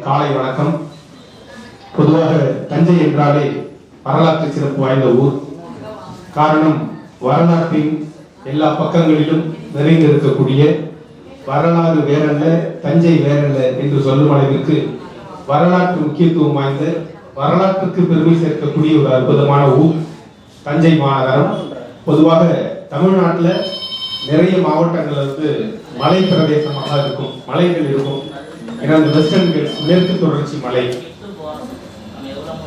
காலை வணக்கம். பொதுவாக தஞ்சை என்றாலே வரலாற்று சிறப்பு வாய்ந்த ஊர். காரணம், வரலாற்றின் எல்லா பக்கங்களிலும் நிறைந்திருக்கக்கூடிய வரலாறு வேறல்ல, தஞ்சை வேறல்ல என்று சொல்லும் அளவிற்கு வரலாற்று முக்கியத்துவம் வாய்ந்த, வரலாற்றுக்கு பெருமை சேர்க்கக்கூடிய ஒரு அற்புதமான ஊர் தஞ்சை மாநகரம். பொதுவாக தமிழ்நாட்டில் நிறைய மாவட்டங்கள் மலை பிரதேசமாக இருக்கும், மலைகள் இருக்கும். ஏன்னா அந்த வெஸ்டர்ன் கட்ஸ், மேற்கு தொடர்ச்சி மலை,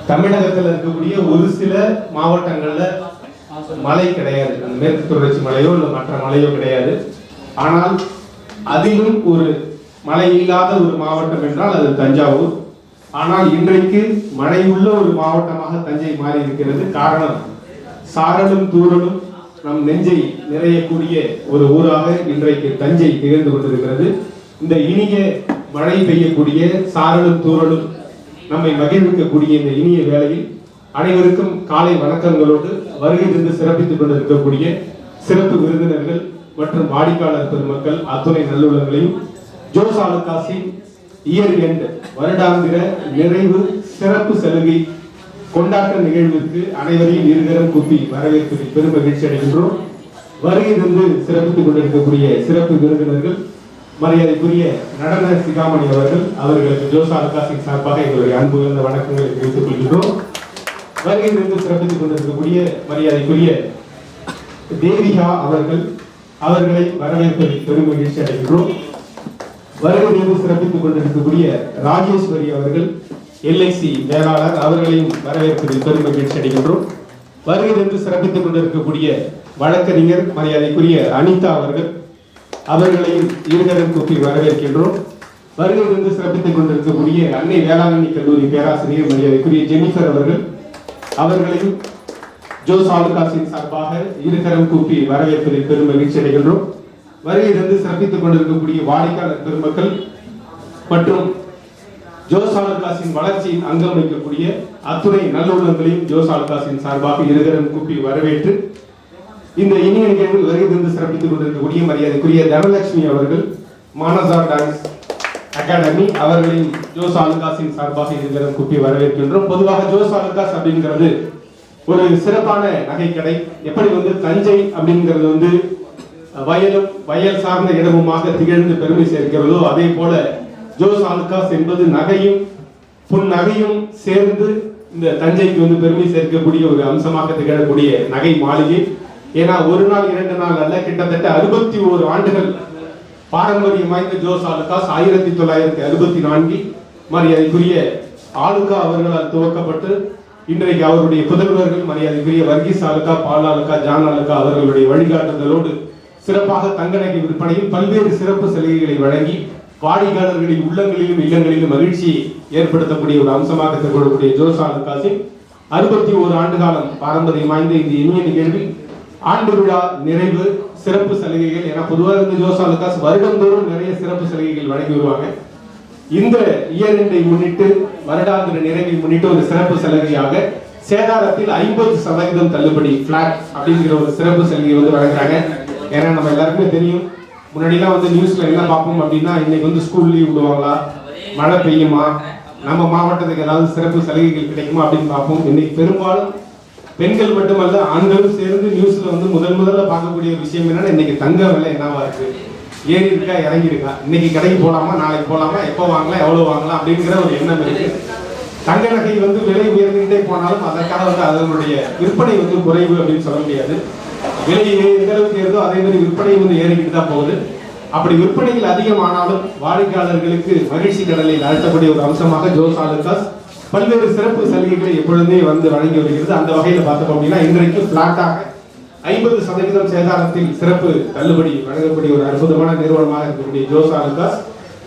தமிழகத்தில் இருக்கக்கூடிய ஒரு சில மாவட்டங்கள்ல மலை கிடையாது. அந்த மேற்கு தொடர்ச்சி மலையோ இல்லை மற்ற மலையோ கிடையாது. ஆனால் அதிலும் ஒரு மழை இல்லாத ஒரு மாவட்டம் என்றால் அது தஞ்சாவூர். ஆனால் இன்றைக்கு மழை உள்ள ஒரு மாவட்டமாக தஞ்சை மாறி இருக்கிறது. காரணம், சாரலும் தூரலும் நம் நெஞ்சை நிறையக்கூடிய ஒரு ஊராக இன்றைக்கு தஞ்சை திகழ்ந்து கொண்டிருக்கிறது. இந்த இனிய மழை பெய்யக்கூடிய, சாரலும் தூரலும் நம்மை மகிழ்விக்கக்கூடிய இந்த இனிய வேளையில் அனைவருக்கும் காலை வணக்கங்களோடு வருகை தந்து சிறப்பித்துக் கொண்டிருக்கக்கூடிய சிறப்பு விருந்தினர்கள் மற்றும் வாடிக்கையாளர் பெருமக்கள் அத்துணை நல்லுள்ளங்களையும் ஜோஸ் ஆலுகாஸின் இயர் எண்ட் வருடாந்திர நிறைவு சிறப்பு சலுகை கொண்டாட்ட நிகழ்விற்கு அனைவரையும் இருகரம் கூப்பி வரவேற்பதில் பெரும் மகிழ்ச்சி அடைகின்றோம். வருகை தந்து சிறப்பித்துக் கொண்டிருக்கக்கூடிய சிறப்பு விருந்தினர்கள் மரியாதைக்குரிய நடன சிகாமணி அவர்களுக்கு ஜோஸ் ஆலுகாஸின் சார்பாக எங்களுடைய அன்பு உயர்ந்த வணக்கங்களை தெரிவித்துக் கொள்கின்றோம். வருகை தந்து சிறப்பித்துக் கொண்டிருக்கக்கூடிய மரியாதைக்குரிய தேவிகா அவர்களை வரவேற்பதில் பெரும் மகிழ்ச்சி அடைகின்றோம். வருகை தந்து சிறப்பித்துக் கொண்டிருக்கக்கூடிய ராஜேஸ்வரி அவர்கள், LIC மேலாளர், அவர்களையும் வரவேற்பதில் பெரும் மகிழ்ச்சி அடைகின்றோம். வருகை தந்து சிறப்பித்துக் கொண்டிருக்கக்கூடிய வழக்கறிஞர் மரியாதைக்குரிய அனிதா அவர்களையும் இருகரம் கூப்பி வரவேற்கின்றோம். வருகை தந்து சிறப்பித்துக் கொண்டிருக்கக்கூடிய அன்னை வேளாங்கண்ணி கல்லூரி பேராசிரியர் மரியாதைக்குரிய ஜெனிஃபர் அவர்களையும் ஜோஸ் ஆலுகாஸின் சார்பாக இருகரம் கூப்பி வரவேற்பதில் பெரும் மகிழ்ச்சி அடைகின்றோம். வருகை தந்து சிறப்பித்துக் கொண்டிருக்கக்கூடிய வாடிக்கையாளர் பெருமக்கள் மற்றும் ஜோஸ் ஆலுகாஸின் வளர்ச்சியின் அங்கம் வைக்கக்கூடிய அத்துணை நல்லுள்ளங்களையும் ஜோஸ் ஆலுகாஸின் சார்பாக இருகரம் கூப்பி வரவேற்று இந்த இனிய நிகழ்வில் வருகை தந்து சிறப்பித்துக் கொண்டிருக்கக்கூடிய மரியாதைக்குரிய தனலட்சுமி அவர்கள், மானசா டான்ஸ் அகாடமி, அவர்களையும் ஜோஸ் ஆலுகாஸின் சார்பாக இருகரம் கூப்பி வரவேற்கின்றோம். பொதுவாக ஜோஸ் ஆலுகாஸ் அப்படிங்கிறது ஒரு சிறப்பான நகைக்கடை. எப்படி தஞ்சை அப்படிங்கிறது வயல் சார்ந்த இடமுமாக திகழ்ந்து பெருமை சேர்க்கிறதோ, அதே போல ஜோஸ் ஆலுகாஸ் என்பது நகையும் புன்னகையும் சேர்ந்து இந்த தஞ்சைக்கு பெருமை சேர்க்கக்கூடிய ஒரு அம்சமாக திகழக்கூடிய நகை மாளிகை. ஏன்னா ஒரு நாள் 2 நாள் அல்ல, கிட்டத்தட்ட 61 ஆண்டுகள் பாரம்பரியம் வாய்ந்த ஜோஸ் ஆலுகாஸ் 1964 மரியாதைக்குரிய ஆலுகா அவர்களால் துவக்கப்பட்டு இன்றைக்கு அவருடைய புதல்வர்கள் மரியாதைக்குரிய வர்கீஸ் ஆலுகா, பால் ஆலுகா, ஜான் ஆலுகா அவர்களுடைய வழிகாட்டுதலோடு சிறப்பாக தங்க நகை விற்பனையில் பல்வேறு சிறப்பு சலுகைகளை வழங்கி வாடிக்கையாளர்களின் உள்ளங்களிலும் இல்லங்களிலும் மகிழ்ச்சியை ஏற்படுத்தக்கூடிய ஒரு அம்சமாக திகழக்கூடிய ஜோஸ் ஆலுகாஸின் 61 ஆண்டு காலம் பாரம்பரியம் வாய்ந்த இந்த இனிய நிகழ்வில் ஆண்டு விழா நிறைவு சிறப்பு சலுகைகள். ஏன்னா பொதுவாக இந்த ஜோஸ் ஆலுகாஸ் வருடந்தோறும் நிறைய சிறப்பு சலுகைகள் வழங்கி வருவாங்க. இந்த இயர் எண்டை முன்னிட்டு, வருடாந்திர நிறைவை முன்னிட்டு ஒரு சிறப்பு சலுகையாக சேதாரத்தில் 50% தள்ளுபடி, பிளாட் அப்படிங்கிற ஒரு சிறப்பு சலுகை வழங்குறாங்க. ஏன்னா நம்ம எல்லாருக்குமே தெரியும், முன்னாடிலாம் நியூஸ்ல என்ன பார்ப்போம் அப்படின்னா, இன்னைக்கு ஸ்கூல் லீவ் விடுவாங்களா, மழை பெய்யுமா, நம்ம மாவட்டத்துக்கு ஏதாவது சிறப்பு சலுகைகள் கிடைக்குமா அப்படின்னு பார்ப்போம். இன்னைக்கு பெரும்பாலும் பெண்கள் மட்டுமல்ல, ஆண்களும் சேர்ந்து நியூஸ்ல முதல்ல பார்க்கக்கூடிய விஷயம் என்னன்னா, இன்னைக்கு தங்க விலை என்னவா இருக்கு, ஏறி இருக்கா இறங்கி இருக்கா, இன்னைக்கு கடைக்கு போலாமா, நாளைக்கு போலாமா, எப்போ வாங்கலாம், எவ்வளவு வாங்கலாம் அப்படிங்கிற ஒரு எண்ணம் இருக்கு. தங்க நகை விலை உயர்ந்துகிட்டே போனாலும் அதற்காக அதனுடைய விற்பனை குறைவு அப்படின்னு சொல்ல முடியாது. விலை எந்த அளவுக்கு ஏறுதோ அதே மாதிரி விற்பனை ஏறிக்கிட்டு தான் போகுது. அப்படி விற்பனைகள் அதிகமானாலும் வாடிக்கையாளர்களுக்கு மகிழ்ச்சி கடலில் அழுத்தக்கூடிய ஒரு அம்சமாக ஜோஸ் ஆலுகாஸ் பல்வேறு சிறப்பு சலுகைகளை எப்பொழுதுமே வழங்கி வருகிறது. அந்த வகையில பார்த்தோம் அப்படின்னா, இன்றைக்கு பிளாட்டாக 50% சேதாரத்தில் சிறப்பு தள்ளுபடி வழங்கக்கூடிய ஒரு அற்புதமான நிறுவனமாக இருக்கக்கூடிய ஜோஸ் ஆலுகாஸ்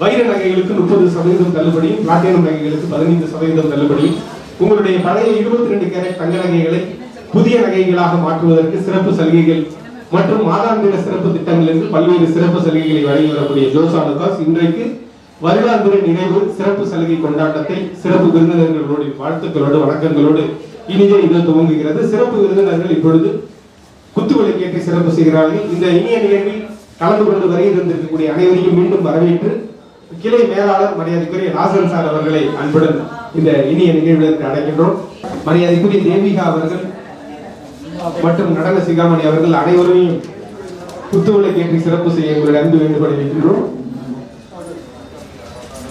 வைர நகைகளுக்கு 30% தள்ளுபடியும், பிளாட்டினம் நகைகளுக்கு 15% தள்ளுபடியும், உங்களுடைய பழைய 22 கேரட் தங்க நகைகளை புதிய நகைகளாக மாற்றுவதற்கு சிறப்பு சலுகைகள் மற்றும் மாதாந்திர சிறப்பு திட்டங்கள் என்று பல்வேறு சிறப்பு சலுகைகளை வழங்கி வரக்கூடிய ஜோஸ் ஆலுகாஸ் இன்றைக்கு வருடாந்திர நிறைவு சிறப்பு சலுகை கொண்டாட்டத்தை சிறப்பு விருந்தினர்களோடு வாழ்த்துக்களோடு வணக்கங்களோடு இனிதே துவங்குகிறது. சிறப்பு விருந்தினர்கள் இப்பொழுது குத்துவிளக்கேற்றி சிறப்பு செய்கிறார்கள். இந்த இனிய நிகழ்வில் கலந்து கொண்டு வருகை தந்திருக்கக்கூடிய அனைவரையும் மீண்டும் வரவேற்று கிளை மேலாளர் மரியாதைக்குரிய நாசர் சார் அவர்களை அன்புடன் இந்த இனிய நிகழ்விற்கு அழைக்கின்றோம். மரியாதைக்குரிய தேவிகா அவர்கள் மற்றும் நடன சிகாமணி அவர்கள் அனைவரையும் குத்துவிளக்கு ஏற்றி சிறப்பு செய்ய எங்களுடைய அன்பு வேண்டுகோளை வைக்கின்றோம்.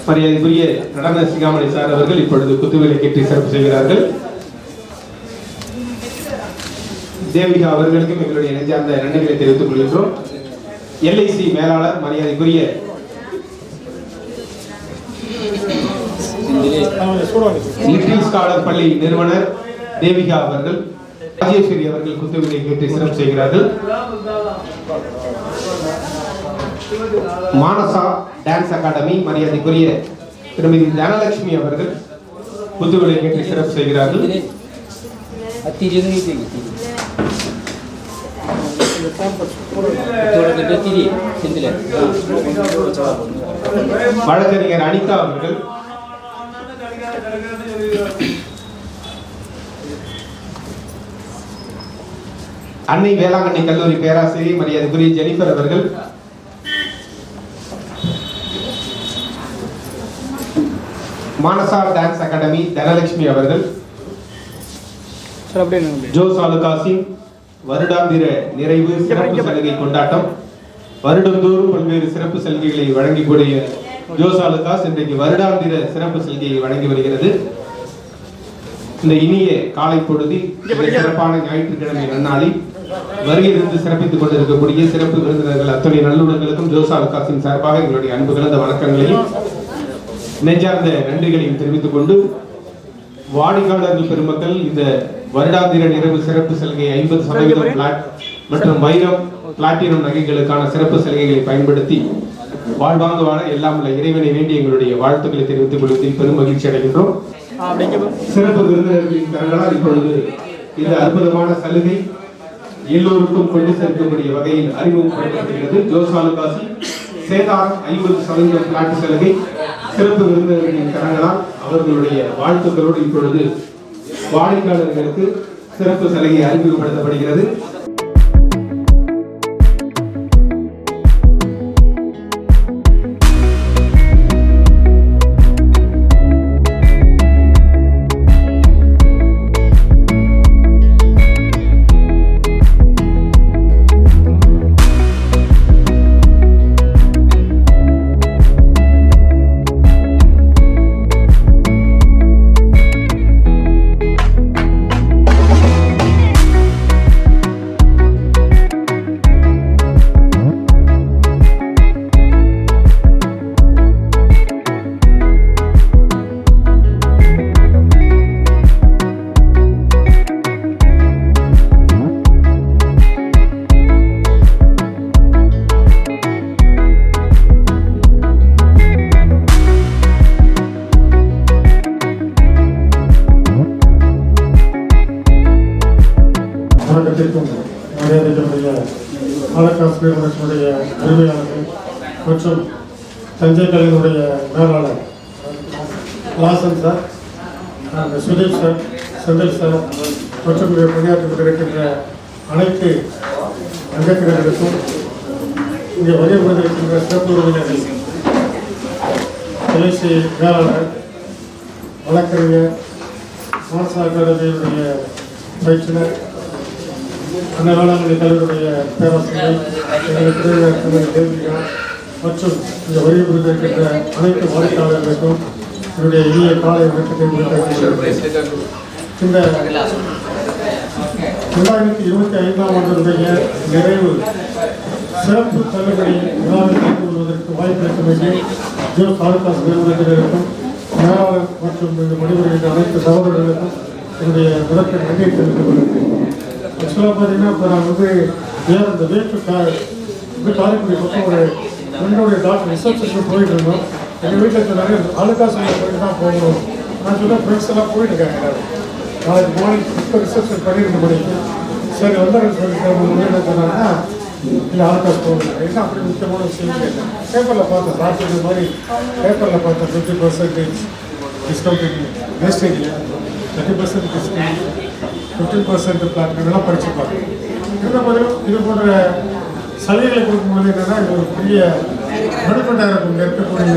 மரியாதைக்குரிய நடன சிகாமணி சார் அவர்கள் இப்பொழுது குத்துவிளக்கு ஏற்றி சிறப்பு செய்கிறார்கள். தேவிகா அவர்களுக்கும் எங்களுடைய நெஞ்சார்ந்த நன்றிகளை தெரிவித்துக் கொள்கின்றோம். LIC மேலாளர் மரியாதைக்குரிய லிட்டில் ஸ்காலர் பள்ளி நிறுவனர் தேவிகா அவர்கள், ராஜேஸ்வரி அவர்கள் குத்துவிளக்கு ஏற்றி சிறப்பு செய்கிறார்கள். மானசா டான்ஸ் அகாடமி மரியாதைக்குரிய திருமதி தனலட்சுமி அவர்கள் குத்துவிளக்கு ஏற்றி சிறப்பு செய்கிறார்கள். வழக்கறிஞர் அனிதா அவர்கள், அன்னை வேளாங்கண்ணி கல்லூரி பேராசிரியர் மரியாதைக்குரிய ஜெனிஃபர் அவர்கள், மானசா டான்ஸ் அகாடமி தனலட்சுமி அவர்கள், ஜோஸ் அலுகாசின் வருடாந்திர நிறைவு சிறப்பு சலுகை கொண்டாட்டம். வருடந்தோறும் பல்வேறு சிறப்பு சலுகைகளை வழங்கக்கூடிய ஜோஸ் அலுகாஸ் இன்றைக்கு வருடாந்திர சிறப்பு சலுகையை வழங்கி வருகிறது. இந்த இனிய காலை பொழுதில் சிறப்பான ஞாயிற்றுக்கிழமை நன்னாளில் வருகிறது சிறப்பித்துக் கொண்டிருக்கக்கூடிய சிறப்பு விருந்தினர்கள் அத்தனை நல்லுடங்களுக்கும் ஜோஸ் அலுகாஸின் சார்பாக எங்களுடைய அன்பு கலந்த வணக்கங்களையும் நெஞ்சார்ந்த நன்றிகளையும் தெரிவித்துக் கொண்டு, வாடிக்கையாளர்கள் பெருமக்கள் இந்த வருடாந்திர நிறைவு சிறப்பு சலுகை 50% பிளாட் மற்றும் வைரம் பிளாட்டினம் நகைகளுக்கான சிறப்பு சலுகைகளை பயன்படுத்தி வாழ்வாங்க வாழ எல்லாம் உள்ள இறைவனை வேண்டி எங்களுடைய வாழ்த்துக்களை தெரிவித்துக் கொள்வதில் பெரும் மகிழ்ச்சி அடைகின்றோம். சிறப்பு விருந்தினர்களின் கரங்களால் இப்பொழுது இந்த அற்புதமான சலுகை எல்லோருக்கும் கொண்டு சேர்க்கக்கூடிய வகையில் அறிமுகப்படுத்தப்படுகிறது. ஜோஸ் அலுகாசி சேதாரம் 50% பிளாட் சலுகை சிறப்பு விருந்தினர்களின் கரங்களால் அவர்களுடைய வாழ்த்துக்களோடு இப்பொழுது வாடிக்கையாளர்களுக்கு சிறப்பு சலுகை அறிமுகப்படுத்தப்படுகிறது. ஆலக்காஸ் நிறுவனத்தினுடைய உரிமையாளர்கள் மற்றும் தஞ்சை கலையினுடைய மேலாளர் Lawson sir, Sudeep sir, Senthil sir மற்றும் பணியாற்றிக் கொண்டிருக்கின்ற அனைத்து அங்கத்தினர்களுக்கும் இங்கே வரிய கொண்டிருக்கின்ற சிறப்பு உறவினர்கள், LIC மேலாளர், வழக்கறிஞர், மானசா அகாடமியினுடைய பயிற்றுனர், அன்னை வேளாங்கண்ணி கல்லூரியுடைய பேராசிரியர், எங்களுடைய திருமதி தேவிகா மற்றும் இந்த வரிய கொண்டிருக்கின்ற அனைத்து வாடிக்கையாளர்களுக்கும் என்னுடைய இனிய காலை வணக்கத்தை இந்த 2025ஆம் ஆண்டினுடைய நிறைவு சிறப்பு தள்ளுபடி விழாவில் கலந்து கொள்வதற்கு வாய்ப்பளிக்க வேண்டிய ஜோஸ் அலுகாஸ் நிறுவனத்தினருக்கும் மேலாளர் மற்றும் இந்த பணிபுரிகின்ற அனைத்து சகோதரர்களுக்கும் என்னுடைய விளக்க நன்றியை தெரிவித்துக் கொள்கிறேன். ஆக்சுவலாக பார்த்தீங்கன்னா இப்போ நான் இந்த வீட்டு காரைக்குடி பக்கம் ஒரு என்னுடைய டாக்டர் ரிசப்ஷன் போயிட்டு இருந்தோம். எங்கள் வீட்டில் நிறைய அலுகாஸ் போயிட்டு தான் போகணும். நான் சொல்ல ஃப்ரெண்ட்ஸ் எல்லாம் போயிட்டு இருக்காங்க. நாளைக்கு மார்னிங் இப்போ ரிசப்ஷன் 12 மணிக்கு சரி வந்துடுறேன்னு சொல்லிட்டு என்ன சொன்னாங்கன்னா இல்லை அலுகாஸ் போகணும். என்ன அப்படி முக்கியமான விஷயம் கேட்டேன். பேப்பரில் பார்த்தேன், டாக்டர் மாதிரி பேப்பரில் பார்த்தேன் 50% டிஸ்கவுண்ட் வேஸ்டேஜ், 30% டிஸ்கவுண்ட், 15% பிளாட் இதெல்லாம் படிச்சுப்பாங்க. இருந்த போதிலும் இது போன்ற சலுகைகளை கொடுக்கும்போது என்னென்னா இது ஒரு பெரிய நடுப்பட்டாருக்கும் இருக்கக்கூடிய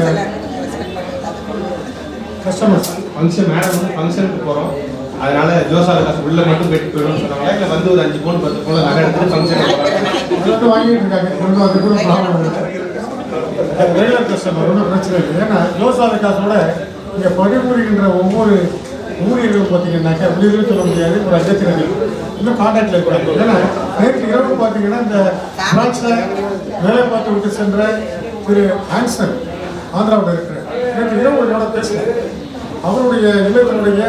கஸ்டமர்ஸ் ஃபங்க்ஷன் மேடம் வந்து ஃபங்க்ஷனுக்கு போகிறோம், அதனால ஜோசால காசு உள்ள மட்டும் போயிட்டு போயிடும்னு சொன்னாங்களா, இல்லை வந்து ஒரு 5 பவுன் 10 பவுன் நகை எடுத்துட்டு ஃபங்க்ஷன் வாங்கிட்டு இருக்காங்க. ஒன்றும் அது கூட ப்ராப்ளம் இல்லை. ரெகுலர் கஸ்டமர் ஒன்றும் பிரச்சனை இல்லை. ஏன்னா ஜோசால காசோட இங்கே பணிபுரிகின்ற ஒவ்வொரு ஊழியர்களும் பார்த்தீங்கன்னாக்கா வெளியிலும் சொல்ல முடியாது, ஒரு அஜத்தினர்கள் இன்னும் கான்டாக்டில் இருக்கிறாங்க. ஏன்னா நேற்று இரவு பார்த்தீங்கன்னா இந்த பிரான்ச்சில் வேலை பார்த்து விட்டு சென்ற திரு ஆன்சன் ஆந்திராவில் இருக்கிற நேற்று இரவு என்னோட பேசினேன். அவருடைய இல்லத்தினுடைய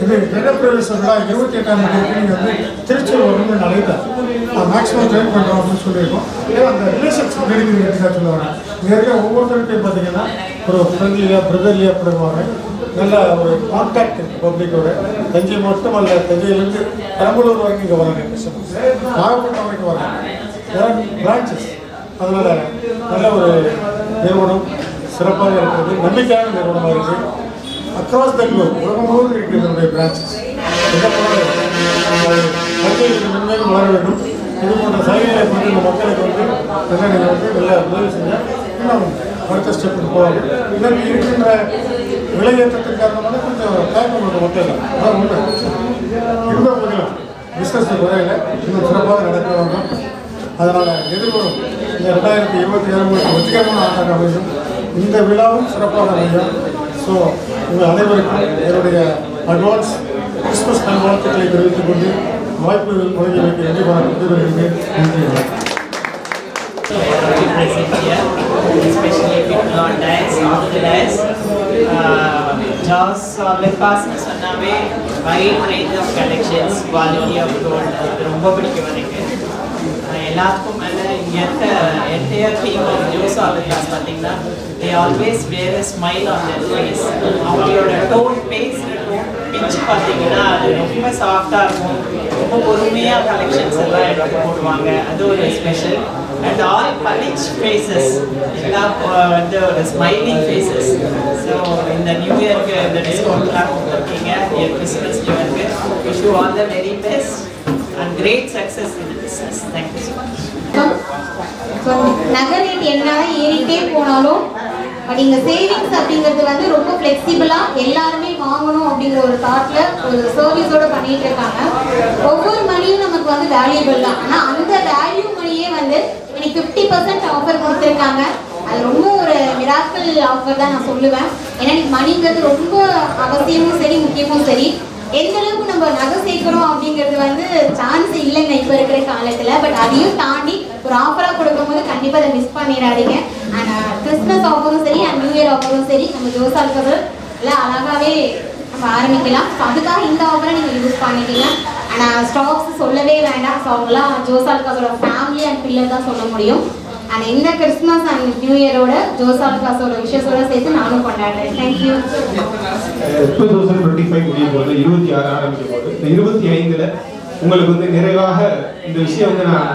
இது கிரகப்பிரவேச விழா 28ஆம் தேதி நீங்கள் வந்து திருச்சூர் வரணும்னு அழைத்தார். மேக்ஸிமம் ட்ரெயின் பண்ணுறோம் அப்படின்னு சொல்லியிருக்கோம். ஏன்னா அந்த ரிலேஷன்ஷிப் நெருங்கி சொல்லுவாங்க. இங்கே இருக்க ஒவ்வொருத்தருக்கையும் பார்த்தீங்கன்னா ஒரு ஃப்ரெண்ட்லியாக பிரதர்லியாக படுவாங்க. நல்ல ஒரு கான்டாக்ட் பப்ளிக்கோட. தஞ்சை மட்டும் அல்ல, தஞ்சையிலேருந்து பெரம்பலூர் வரைக்கும் இங்கே வராங்க கஸ்டமர்ஸ், நாகப்பட்டினம் வரைக்கும் வராங்க, பிரான்ச்சஸ். அதனால் நல்ல ஒரு நிறுவனம் சிறப்பாக இருக்கிறது, நம்பிக்கையான நிறுவனமாக இருக்குது. அக்ராஸ் த குளோப் உலகம் முழுவதும் இருக்கிறது என்னுடைய பிரான்ச்சஸ். எங்கே போனாலும் தஞ்சைக்கு மென்மேலும் வளர வேண்டும். இது போன்ற சலுகைகளை கொண்டு இந்த மக்களுக்கு வந்து நீங்கள் வந்து நல்ல உதவி செஞ்சால் இன்னும் அடுத்த ஸ்டெப்புக்கு போவாங்க. இதற்கு இருக்கின்ற விலையேற்றத்தின் காரணமாக கொஞ்சம் தயக்கம் கொண்ட மக்கள் அதான் உண்மை. இருந்த போதிலும் பிஸ்னஸ் குறையில இன்னும் சிறப்பாக நடக்க வேண்டும். அதனால் எதிர்வரும் இந்த 2027 வெற்றிகரமான ஆண்டாக அமையும். இந்த விழாவும் சிறப்பாக அமையும். ஸோ உங்கள் அனைவருக்கும் என்னுடைய அட்வான்ஸ் கிறிஸ்மஸ் நல்வாழ்த்துக்களை தெரிவித்துக் கொண்டு வாய்ப்பு வழங்கி வைக்க வேண்டிய வருகிறேன். நன்றி. Especially people on diets, off the diets. Jaws Olympas சொன்னாவே wide range of collections, quality of gold, ரொம்ப பிடிக்கும் எனக்கு. எல்லாத்துக்கும் மேலே இங்கே என்டையர் டீம் ஆஃப் ஜோஸ் ஆலிகாஸ் பார்த்தீங்கன்னா they always wear a smile on their face. அவங்களோட டோன் பேசுகிற டோன் பிச் பார்த்தீங்கன்னா அது ரொம்ப சாஃப்டாக இருக்கும். ரொம்ப பொறுமையாக கலெக்ஷன்ஸ் எல்லாம் எடுத்து போடுவாங்க. அது ஒரு special. And all polish faces எல்லாம் வந்து ஒரு ஸ்மைலிங் ஃபேஸஸ். ஸோ இந்த நியூ இயருக்கு இந்த டிஸ்கவுண்ட்லாம் கொடுத்துருக்கீங்க. கிறிஸ்மஸ் நியூ இயருக்கு wish you all the very best and great success in the business. Thank you so much. நகை ரேட் என்னதான் ஏறிட்டே போனாலும் பட் இங்கே சேவிங்ஸ் அப்படிங்கிறது வந்து ரொம்ப ஃப்ளெக்சிபிளாக எல்லாருமே வாங்கணும் அப்படிங்கிற ஒரு தாட்டில் ஒரு சர்வீஸோடு பண்ணிகிட்டு இருக்காங்க. ஒவ்வொரு மணியும் நமக்கு வந்து வேல்யூபிள் தான். ஆனால் அந்த வேல்யூ மணியே வந்து எனக்கு 50% ஆஃபர் கொடுத்துருக்காங்க. அது ரொம்ப ஒரு மிராக்கிள் ஆஃபர் தான் நான் சொல்லுவேன். ஏன்னா எனக்கு மணிங்கிறது ரொம்ப அவசியமும் சரி முக்கியமும் சரி. எந்த அளவுக்கு நம்ம நகை சேர்க்கணும் அப்படிங்கிறது வந்து சான்ஸ் இல்லைங்க இப்போ இருக்கிற காலத்தில். பட் அதையும் தாண்டி ஒரு ஆஃபராக கொடுக்கும்போது கண்டிப்பாக அதை மிஸ் பண்ணிடாதீங்க. அண்ட் கிறிஸ்மஸ் ஆஃபரும் சரி அண்ட் நியூ இயர் ஆஃபரும் சரி நம்ம ஜோஸ் ஆல்காஸ் எல்லாம் அழகாகவே நம்ம ஆரம்பிக்கலாம். ஸோ அதுக்காக இந்த ஆஃபரை நீங்கள் யூஸ் பண்ணிக்கலாம். அண்ட் ஸ்டாக்ஸ் சொல்லவே வேண்டாம். ஸோ அவங்களாம் ஜோஸ் ஆல்காஸோட ஃபேமிலி அண்ட் பில்லர் தான் சொல்ல முடியும். அண்ட் இந்த கிறிஸ்மஸ் அண்ட் நியூ இயரோட ஜோஸ் ஆல்காஸோட விஷயத்தோட சேர்த்து நானும் கொண்டாடுறேன். தேங்க்யூ. 2025 முடியும் போது 26 ஆரம்பிக்கும் போது இந்த 25ல் உங்களுக்கு வந்து நிறைவாக இந்த விஷயம் வந்து நான்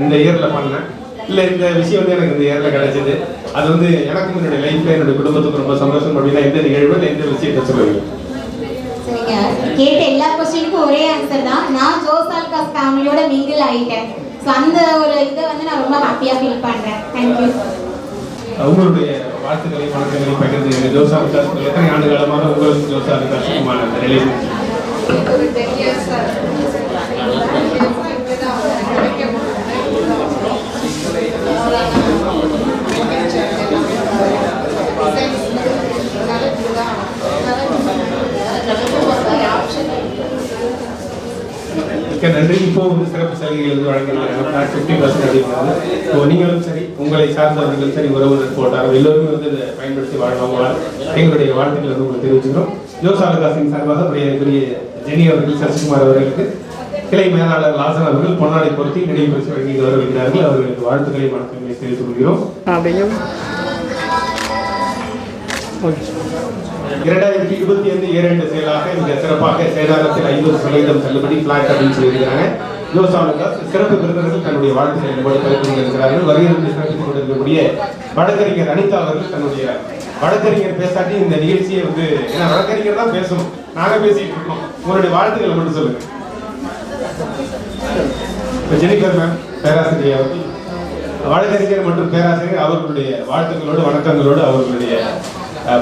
இந்த இயரில் பண்ணேன், இல்லை இந்த விஷயம் வந்து எனக்கு இந்த இயரில் கிடைச்சது, அது வந்து எனக்கும் என்னுடைய லைஃப்பில் என்னுடைய குடும்பத்துக்கு ரொம்ப சந்தோஷம் அப்படின்னா எந்த நிகழ்வு எந்த விஷயத்தை சொல்லுவீங்க? சரிங்க, கேட்ட எல்லா கொஸ்டினுக்கும் ஒரே ஆன்சர் தான். நான் ஜோஸ் ஆல்காஸ் ஃபேமிலியோட மிங்கிள் ஆகிட்டேன். ஸோ அந்த ஒரு இதை வந்து நான் ரொம்ப ஹாப்பியாக ஃபீல் பண்ணுறேன். தேங்க்யூ. உங்களுடைய வாழ்த்துக்களை வணக்கங்களை பகிர்ந்து ஜோஸ் ஆல்காஸ் எத்தனை ஆண்டு காலமாக உங்களுக்கு ஜோஸ் ஆல்காஸுக்குமான அந்த ரிலேஷன்ஷிப்? நன்றி. இப்போ வந்து சிறப்பு சலுகைகள் வந்து வழங்கினாங்க 50% அப்படிங்கிறது. ஸோ நீங்களும் சரி உங்களை சார்ந்தவர்களும் சரி உறவினர் போட்டார்கள் எல்லோருமே வந்து இதை பயன்படுத்தி வாழ்வாங்க. எங்களுடைய வாழ்த்துக்களை வந்து உங்களுக்கு தெரிவிச்சுக்கிறோம். ஜோஸ் ஆல்காஸின் சார்பாக பெரிய ஜெனி அவர்கள், சசிகுமார் அவர்களுக்கு, கிளை மேலாளர் லாசன் அவர்கள் பொன்னாடை பொருத்தி நினைவு பரிசு வழங்கி வருகிறார்கள். அவர்களுக்கு வாழ்த்துக்களை வணக்கங்களை தெரிவித்துக் கொள்கிறோம். 2025 ஏழு செயலாக மிக சிறப்பாக சேதாரத்தில் 50% தள்ளுபடி பிளாட் அப்படின்னு சொல்லியிருக்கிறாங்க. ஜோஸ் ஆல்காஸ் சிறப்பு விருந்தினர்கள் தன்னுடைய வாழ்த்துக்களை பகிர்ந்து இருக்கிறார்கள். வருகிறது சிறப்பித்துக் கொண்டிருக்கக்கூடிய வழக்கறிஞர் அனிதா அவர்கள் தன்னுடைய வழக்கறிஞர் பேசாட்டி இந்த நிகழ்ச்சியை வந்து ஏன்னா வழக்கறிஞர் தான் பேசணும், நாங்கள் பேசிட்டு இருக்கோம். உங்களுடைய வாழ்த்துக்களை மட்டும் சொல்லுங்க. ஜெனிஃபர் மேம் பேராசிரியர் அவர்கள். வழக்கறிஞர் மற்றும் பேராசிரியர் அவர்களுடைய வாழ்த்துக்களோடு வணக்கங்களோடு அவர்களுடைய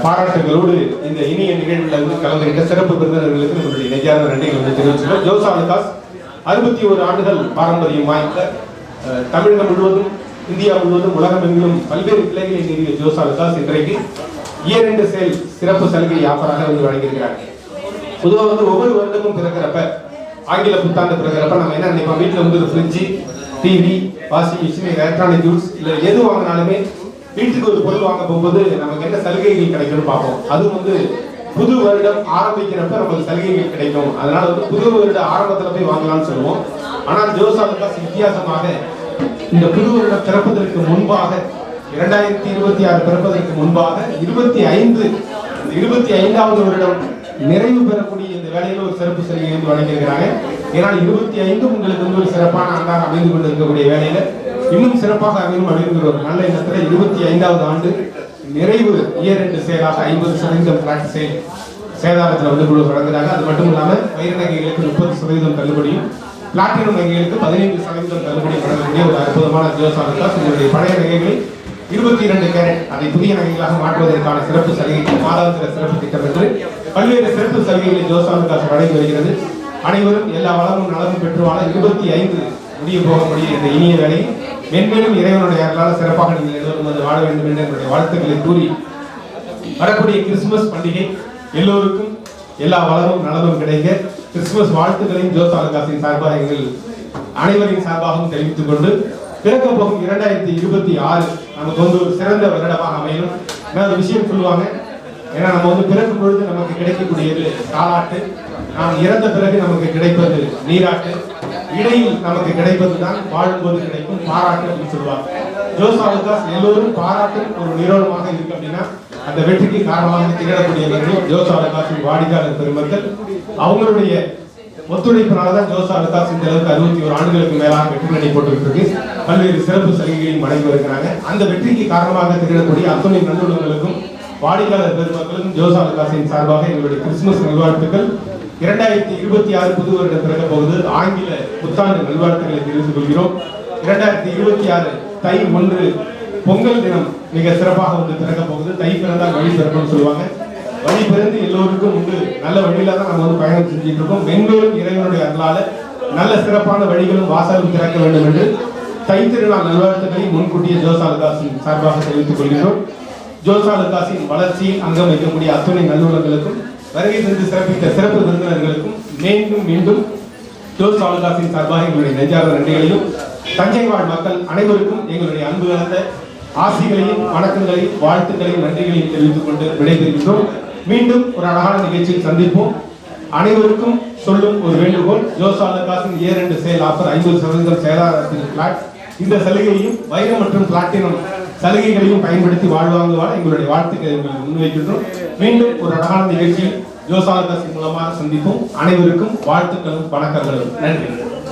பாராட்டுகளோடு இந்த இனிய நிகழ்வில் வந்து கலந்துகிட்ட சிறப்பு விருந்தினர்களுக்கு நம்மளுடைய நெஞ்சார்ந்த நன்றிகள் வந்து தெரிவிச்சுள்ளோம். ஜோஸ் ஆலுகாஸ் 61 ஆண்டுகள் பாரம்பரியம் வாய்ந்த தமிழகம் முழுவதும் இந்தியா முழுவதும் உலகமெங்கிலும் பல்வேறு கிளைகளை நிறுவிய ஜோஸ் ஆலுகாஸ் இன்றைக்கு இயர் எண்ட் சேல் சிறப்பு சலுகை ஆஃபராக வந்து வழங்கியிருக்கிறாங்க. பொதுவாக வந்து ஒவ்வொரு வருடமும் பிறக்கிறப்ப ஆங்கில புத்தாண்டு பிறக்கிறப்ப நம்ம என்ன நினைப்போம், வீட்டில் வந்து ஒரு fridge, TV, washing machine, electronic goods இல்லை எது வாங்கினாலுமே வீட்டுக்கு ஒரு பொருள் வாங்க போகும்போது நமக்கு என்ன சலுகைகள் கிடைக்கும்னு பார்ப்போம். அதுவும் வந்து புது வருடம் ஆரம்பிக்கிறப்ப நமக்கு சலுகைகள் கிடைக்கும். அதனால வந்து புது வருட ஆரம்பத்தில் போய் வாங்கலாம்னு சொல்லுவோம். ஆனால் ஜோஸ் ஆலுகாஸ் வித்தியாசமாக இந்த புது வருடம் பிறப்பதற்கு முன்பாக 2026 பிறப்பதற்கு முன்பாக 25வது வருடம் நிறைவு பெறக்கூடிய இந்த வேலையில ஒரு சிறப்பு சலுகை வந்து வழங்கியிருக்கிறாங்க. ஏன்னால் 25 உங்களுக்கு வந்து ஒரு சிறப்பான ஆண்டாக அமைந்து கொண்டு இருக்கக்கூடிய வேலையில இன்னும் சிறப்பாக அமையும் அப்படிங்கிற ஒரு நல்ல எண்ணத்தில் 25வது ஆண்டு நிறைவு இயர் எண்ட் சேலாக 50% பிளாட் சேல் சேதாரத்தில் வந்து குழு வழங்குறாங்க. அது மட்டும் இல்லாமல் வைர நகைகளுக்கு 30% தள்ளுபடியும், பிளாட்டினம் நகைகளுக்கு 15% தள்ளுபடி வழங்கக்கூடிய ஒரு அற்புதமான ஜோஸ் ஆலுகாஸ் உங்களுடைய பழைய நகைகளை 22 கேரட் அதை புதிய நகைகளாக மாற்றுவதற்கான சிறப்பு சலுகை மாதாந்திர சிறப்பு திட்டம் என்று பல்வேறு சிறப்பு சலுகைகளை ஜோஸ் ஆலுகாஸ் வழங்கி வருகிறது. அனைவரும் எல்லா வளமும் நலமும் பெற்று வாழ 25 முடிய போகக்கூடிய இந்த இனிய வேலை மென்மேலும் இறைவனுடைய அருளால் சிறப்பாக நீங்கள் எல்லோரும் வந்து வாழ வேண்டும் என்று என்னுடைய வாழ்த்துக்களை கூறி வரக்கூடிய கிறிஸ்துமஸ் பண்டிகை எல்லோருக்கும் எல்லா வளமும் நலமும் கிடைக்க கிறிஸ்துமஸ் வாழ்த்துக்களையும் ஜோஸ் ஆலுகாஸின் சார்பாக எங்கள் அனைவரின் சார்பாகவும் தெரிவித்துக் கொண்டு பிறக்க போகும் 2026 நமக்கு வந்து ஒரு சிறந்த வருடமாக அமையும். ஒரு விஷயம் சொல்லுவாங்க, ஏன்னா நம்ம வந்து பிறக்கும் பொழுது நமக்கு கிடைக்கக்கூடியது தாலாட்டு, நாம் இறந்த பிறகு நமக்கு கிடைப்பது நீராட்டு, இடையில் நமக்கு கிடைப்பது தான் வாழும்போது கிடைக்கும் பாராட்டு அப்படின்னு சொல்லுவாங்க. ஜோஸ் ஆலுகாஸ் எல்லோரும் பாராட்டும் ஒரு நிறுவனமாக இருக்கு அப்படின்னா அந்த வெற்றிக்கு காரணமாக திகழக்கூடியவர்கள் ஜோஸ் ஆலுகாஸின் வாடிக்கையாளர் பெருமக்கள். அவங்களுடைய ஒத்துழைப்பினால்தான் ஜோஸ் ஆலுகாஸ் இந்த அளவுக்கு 61 ஆண்டுகளுக்கு மேலாக வெற்றி நடை போட்டுக்கிட்டு இருக்கு. பல்வேறு சிறப்பு சலுகைகளையும் வழங்கி வருகிறாங்க. அந்த வெற்றிக்கு காரணமாக திகழக்கூடிய அத்துணை நல்லுள்ளங்களுக்கும் வாடிக்கையாளர் பெருமக்களுக்கும் ஜோஸ் ஆலுகாஸின் சார்பாக எங்களுடைய கிறிஸ்துமஸ் நல்வாழ்த்துக்கள். 2026 புது வருடம் பிறக்க போகுது. ஆங்கில புத்தாண்டு நல்வாழ்த்துக்களை தெரிவித்துக் கொள்கிறோம். 2026 தை 1 பொங்கல் தினம் மிக சிறப்பாக வந்து பிறக்க போகுது. தை பிறந்தால் வழி பிறக்கும்னு சொல்லுவாங்க. வழி பிறந்து எல்லோருக்கும் உண்டு நல்ல வழியில தான் நம்ம வந்து பயணம் செஞ்சுட்டு இருக்கோம். மென்மேலும் இறைவனுடைய அருளால நல்ல சிறப்பான வழிகளும் வாசலும் திறக்க வேண்டும் என்று தை திருநாள் நல்வாழ்த்துக்களை முன்கூட்டிய ஜோஸ் ஆலுகாஸின் சார்பாக தெரிவித்துக் கொள்கிறோம். ஜோஸ் ஆலுகாஸின் வளர்ச்சியில் அங்கம் வைக்கக்கூடிய அத்துணை நல்லுள்ளங்களுக்கும் வருகை தந்து சிறப்பித்த சிறப்பு விருந்தினர்களுக்கும் மீண்டும் மீண்டும் ஜோஸ் ஆலுகாஸின் சார்பாக எங்களுடைய நெஞ்சார்ந்த நன்றிகளையும் தஞ்சை வாழ் மக்கள் அனைவருக்கும் எங்களுடைய அன்பு கலந்த ஆசிகளையும் வணக்கங்களையும் வாழ்த்துக்களையும் நன்றிகளையும் தெரிவித்துக் கொண்டு விடைபெறுகின்றோம். மீண்டும் ஒரு அழகான நிகழ்ச்சியில் சந்திப்போம். அனைவருக்கும் சொல்லும் ஒரு வேண்டுகோள், ஜோஸ் ஆலுகாஸின் இயர் எண்ட் சேல் ஆஃபர் 50% சேதாரத்தின் பிளாட் இந்த சலுகையையும் வைரம் மற்றும் பிளாட்டினம் சலுகைகளையும் பயன்படுத்தி வாழ்வாங்க வாழ எங்களுடைய வாழ்த்துக்களை முன்வைக்கின்றோம். மீண்டும் ஒரு அழகான நிகழ்ச்சியில் ஜோஸ் ஆலுகாஸின் மூலமாக சந்திப்போம். அனைவருக்கும் வாழ்த்துக்களும் வணக்கங்களும். நன்றி.